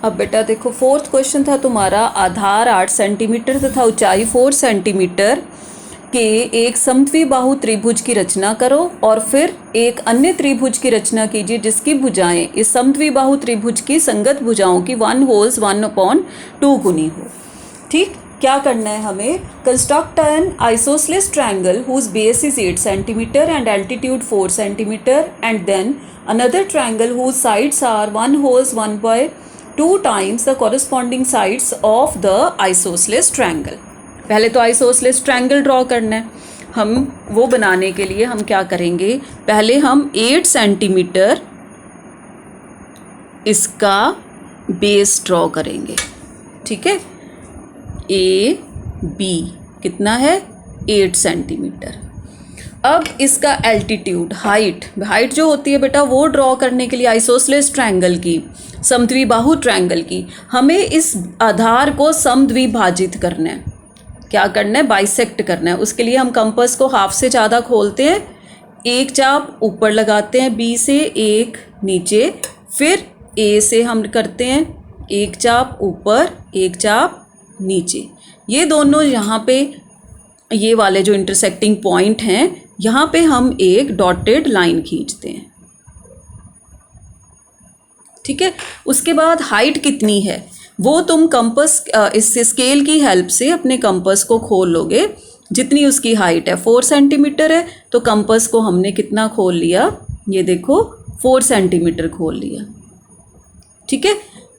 अब बेटा देखो, फोर्थ क्वेश्चन था तुम्हारा, आधार 8 सेंटीमीटर तथा ऊंचाई 4 सेंटीमीटर के एक समद्विबाहु त्रिभुज की रचना करो और फिर एक अन्य त्रिभुज की रचना कीजिए जिसकी भुजाएं इस समद्विबाहु त्रिभुज की संगत भुजाओं की 1/1/2 गुनी हो। ठीक, क्या करना है हमें? Construct an isosceles triangle whose base is 8 centimetre and altitude 4 centimetre and then another triangle whose sides are 1/1/2 times the corresponding sides of the isosceles triangle. पहले तो आइसोसेलेस ट्रायंगल ड्रॉ करना है। हम वो बनाने के लिए हम क्या करेंगे, पहले हम 8 सेंटीमीटर इसका बेस ड्रॉ करेंगे। ठीक है, ए बी कितना है? 8 सेंटीमीटर। अब इसका एल्टीट्यूड, हाइट जो होती है बेटा, वो ड्रॉ करने के लिए आइसोसेलेस ट्रायंगल की, समद्विबाहु ट्रायंगल की, हमें इस आधार को समद्विभाजित करना है। क्या करना है? बाइसेक्ट करना है। उसके लिए हम कंपास को हाफ से ज़्यादा खोलते हैं, एक चाप ऊपर लगाते हैं बी से, एक नीचे, फिर ए से हम करते हैं एक चाप ऊपर, एक चाप नीचे। ये दोनों यहाँ पे, ये वाले जो इंटरसेक्टिंग पॉइंट हैं, यहाँ पे हम एक डॉटेड लाइन खींचते हैं। ठीक है, उसके बाद हाइट कितनी है वो तुम कंपास, इस स्केल की हेल्प से अपने कंपास को खोल लोगे। जितनी उसकी हाइट है 4 सेंटीमीटर है, तो कंपास को हमने कितना खोल लिया? ये देखो 4 सेंटीमीटर खोल लिया। ठीक है,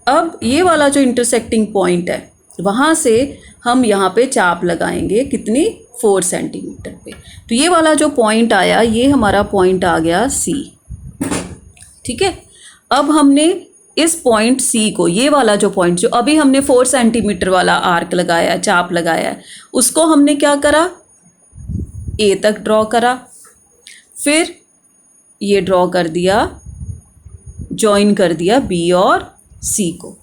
अब ये वाला जो इंटरसेक्टिंग पॉइंट है, वहाँ से हम यहाँ पे चाप लगाएंगे, कितनी? 4 सेंटीमीटर पे। तो ये वाला जो पॉइंट आया, ये हमारा पॉइंट आ गया सी। ठीक है, अब हमने इस पॉइंट सी को, ये वाला जो पॉइंट जो अभी हमने 4 सेंटीमीटर वाला आर्क लगाया, चाप लगाया, उसको हमने क्या करा? ए तक ड्रॉ करा, फिर ये ड्रॉ कर दिया, जॉइन कर दिया बी और सी को।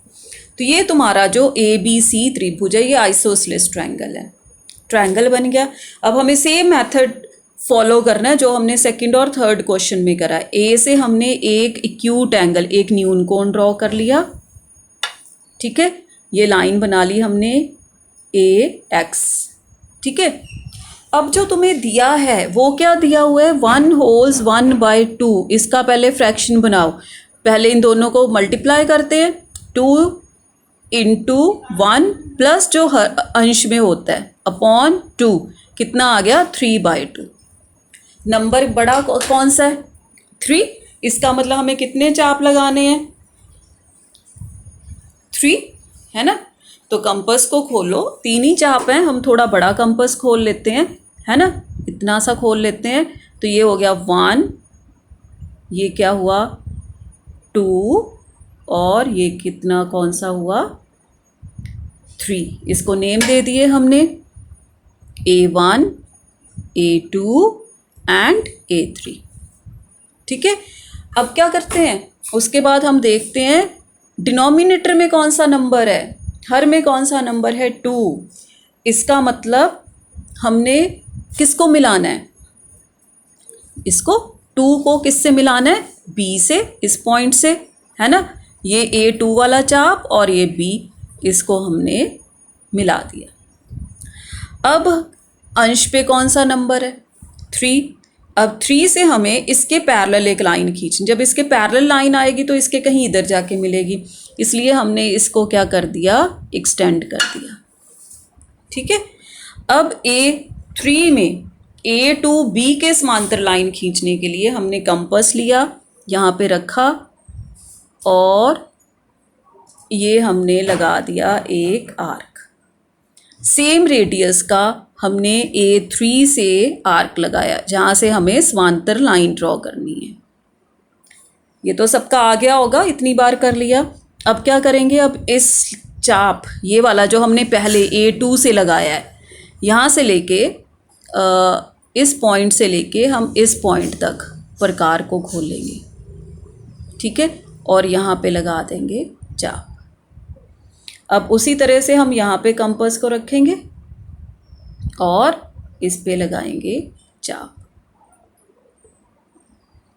तो ये तुम्हारा जो ए बी सी त्रिभुज है, ये आइसोसेलेस ट्रायंगल है, ट्रायंगल बन गया। अब हमें सेम मेथड फॉलो करना है जो हमने सेकंड और थर्ड क्वेश्चन में करा। ए से हमने एक एक्यूट एंगल, एक न्यून कोण ड्रॉ कर लिया। ठीक है, ये लाइन बना ली हमने ए एक्स। ठीक है, अब जो तुम्हें दिया है वो क्या दिया हुआ है? 1/1/2। इसका पहले फ्रैक्शन बनाओ, पहले इन दोनों को मल्टीप्लाई करते हैं, 2 × 1 प्लस जो अंश में होता है अपॉन 2, कितना आ गया? 3/2। नंबर बड़ा कौन सा है? 3। इसका मतलब हमें कितने चाप लगाने हैं? 3, है ना? तो कंपास को खोलो, 3 ही चाप हैं, हम थोड़ा बड़ा कंपास खोल लेते हैं, है ना? इतना सा खोल लेते हैं। तो ये हो गया 1, ये क्या हुआ? 2, और ये कितना, कौन सा हुआ? 3। इसको नेम दे दिए हमने, A1, A2 एंड A3। ठीक है, अब क्या करते हैं? उसके बाद हम देखते हैं डिनोमिनेटर में कौन सा नंबर है, हर में कौन सा नंबर है? 2। इसका मतलब हमने किसको मिलाना है? इसको 2 को किससे मिलाना है? B से, इस पॉइंट से, है ना? ये A2 वाला चाप और ये B, इसको हमने मिला दिया। अब अंश पे कौन सा नंबर है? 3। अब 3 से हमें इसके पैरेलल एक लाइन खींचनी, जब इसके पैरेलल लाइन आएगी तो इसके कहीं इधर जाके मिलेगी, इसलिए हमने इसको क्या कर दिया? एक्सटेंड कर दिया। ठीक है, अब A3 में A to B के समांतर लाइन खींचने के लिए हमने कंपास लिया, यहाँ पे रखा और ये हमने लगा दिया एक आर्क। सेम रेडियस का हमने A3 से आर्क लगाया, जहाँ से हमें समांतर लाइन ड्रॉ करनी है। ये तो सबका आ गया होगा, इतनी बार कर लिया। अब क्या करेंगे? अब इस चाप, ये वाला जो हमने पहले A2 से लगाया है, यहाँ से लेके इस पॉइंट से लेके हम इस पॉइंट तक प्रकार को खोलेंगे। ठीक है, और यहाँ पे लगा देंगे चाप। अब उसी तरह से हम यहाँ पे कंपास को रखेंगे और इस पे लगाएंगे चाप।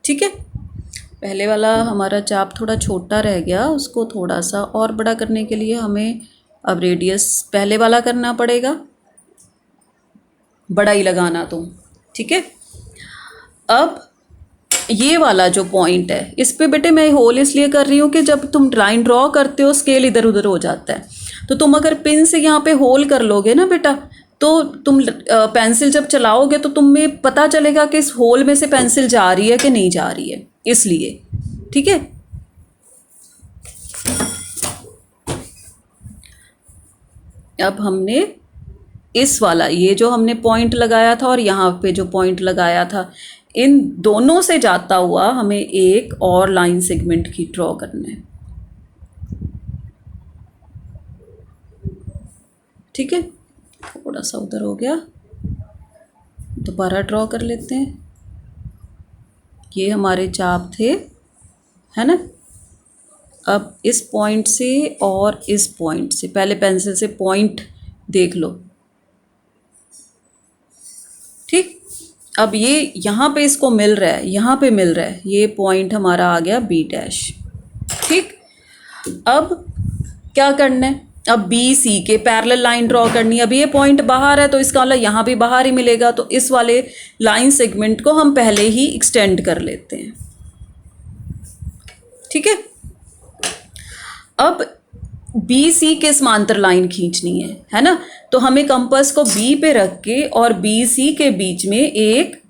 ठीक है, पहले वाला हमारा चाप थोड़ा छोटा रह गया, उसको थोड़ा सा और बड़ा करने के लिए हमें अब रेडियस पहले वाला करना पड़ेगा, बड़ा ही लगाना तुम, ठीक है। अब ये वाला जो पॉइंट है इस पे बेटे मैं होल इसलिए कर रही हूँ कि जब तुम लाइन ड्रॉ करते हो स्केल इधर उधर हो जाता है, तो तुम अगर पिन से यहाँ पे होल कर लोगे ना बेटा, तो तुम पेंसिल जब चलाओगे तो तुम्हें पता चलेगा कि इस होल में से पेंसिल जा रही है कि नहीं जा रही है, इसलिए, ठीक है। अब हमने इस वाला ये जो हमने पॉइंट लगाया था और यहाँ पे जो पॉइंट लगाया था, इन दोनों से जाता हुआ हमें एक और लाइन सेगमेंट की ड्रॉ करना है, ठीक है। थोड़ा सा उधर हो गया, दोबारा ड्रॉ कर लेते हैं। ये हमारे चाप थे, है ना। अब इस पॉइंट से और इस पॉइंट से, पहले पेंसिल से पॉइंट देख लो, ठीक। अब ये यहाँ पे इसको मिल रहा है, यहाँ पे मिल रहा है, ये पॉइंट हमारा आ गया बी डैश, ठीक। अब क्या करना है, अब बी सी के पैरेलल लाइन ड्रॉ करनी है। अब ये पॉइंट बाहर है तो इसका मतलब यहाँ भी बाहर ही मिलेगा, तो इस वाले लाइन सेगमेंट को हम पहले ही एक्सटेंड कर लेते हैं, ठीक है। अब बी सी के समांतर लाइन खींचनी है ना, तो हमें कंपास को बी पे रख के और बी सी के बीच में एक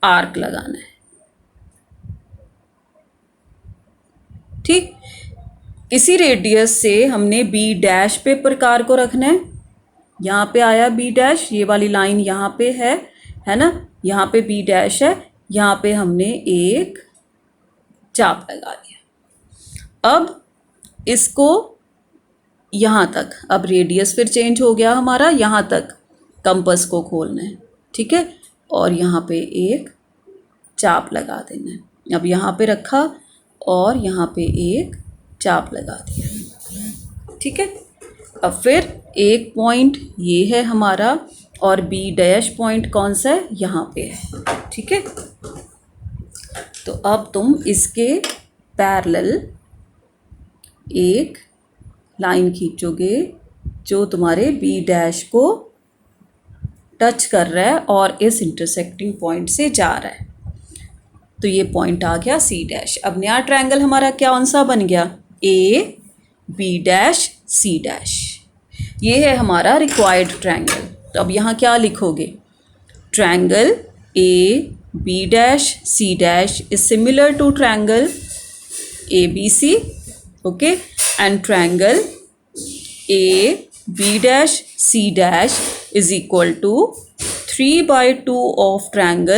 आर्क लगाना है, ठीक। इसी रेडियस से हमने बी डैश पे प्रकार को रखना है। यहाँ पे आया बी डैश, ये वाली लाइन यहाँ पे है ना, यहाँ पे बी डैश है, यहाँ पे हमने एक चाप लगा दिया। अब इसको यहाँ तक, अब रेडियस फिर चेंज हो गया हमारा, यहाँ तक कंपास को खोलना है, ठीक है, और यहाँ पे एक चाप लगा देना है। अब यहाँ पे रखा और यहाँ पे एक चाप लगा दिया, ठीक है। अब फिर एक पॉइंट ये है हमारा और बी डैश पॉइंट कौन सा है, यहाँ पे है, ठीक है। तो अब तुम इसके पैरेलल एक लाइन खींचोगे जो तुम्हारे बी डैश को टच कर रहा है और इस इंटरसेक्टिंग पॉइंट से जा रहा है, तो ये पॉइंट आ गया सी डैश। अब नया ट्रायंगल हमारा कौन सा बन गया, A B dash C dash, ये है हमारा रिक्वायर्ड ट्रायंगल। तो अब यहाँ क्या लिखोगे, triangle A B dash C dash is similar to triangle A B C, okay, and triangle A B dash C dash is equal to 3/2 of triangle